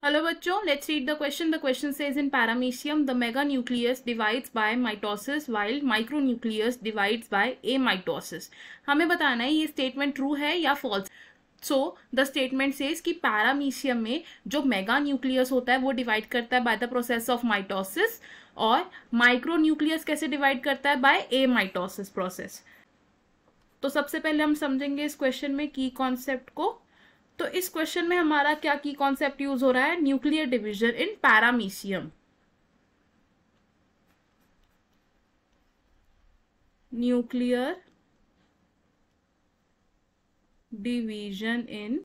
Hello बच्चों, let's read the question. The question says in paramecium the meganucleus divides by mitosis while micronucleus divides by amitosis. हमें बताना है ये statement true है या false. So the statement says कि paramecium में जो मेगा न्यूक्लियस होता है वो डिवाइड करता है by the process of mitosis, और माइक्रोन्यूक्लियस कैसे डिवाइड करता है बाय एमाइटोसिस प्रोसेस. तो सबसे पहले हम समझेंगे इस क्वेश्चन में की कॉन्सेप्ट को. तो इस क्वेश्चन में हमारा क्या की कॉन्सेप्ट यूज हो रहा है? Nuclear division in paramecium. Nuclear division in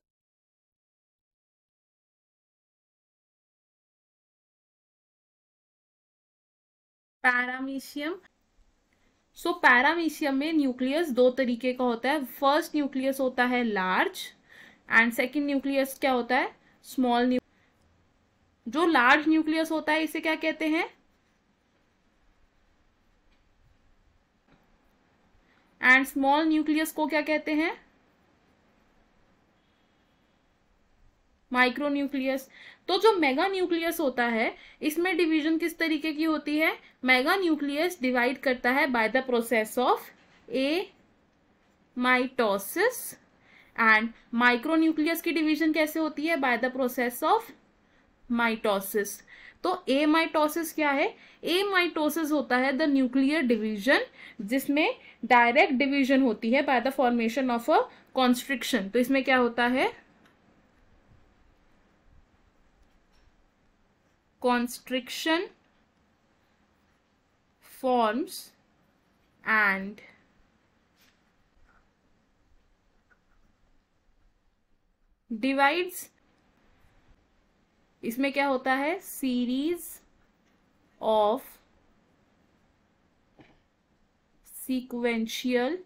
paramecium. So paramecium में न्यूक्लियस दो तरीके का होता है. फर्स्ट न्यूक्लियस होता है लार्ज एंड सेकेंड न्यूक्लियस क्या होता है? स्मॉल. जो लार्ज न्यूक्लियस होता है इसे क्या कहते हैं? एंड स्मॉल न्यूक्लियस को क्या कहते हैं? Micro nucleus. तो जो मेगा न्यूक्लियस होता है इसमें डिवीजन किस तरीके की होती है? मेगा न्यूक्लियस डिवाइड करता है by the process of A mitosis, and micro nucleus की डिवीजन कैसे होती है? By the process of mitosis. तो ए माइटोसिस क्या है? ए माइटोसिस होता है द न्यूक्लियर डिवीजन जिसमें डायरेक्ट डिवीजन होती है by the formation of a constriction. तो इसमें क्या होता है? constriction forms and divides. इसमें क्या होता है? सीरीज ऑफ सीक्वेंशियल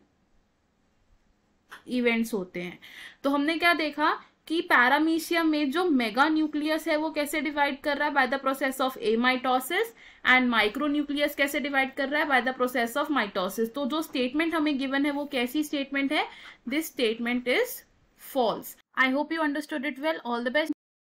इवेंट्स होते हैं. तो हमने क्या देखा कि पैरामीशियम में जो मेगा न्यूक्लियस है वो कैसे डिवाइड कर रहा है? By the process of amitosis. And micro nucleus कैसे डिवाइड कर रहा है? By the process of mitosis. तो जो स्टेटमेंट हमें गिवन है वो कैसी स्टेटमेंट है? This statement is false. I hope you understood it well. All the best.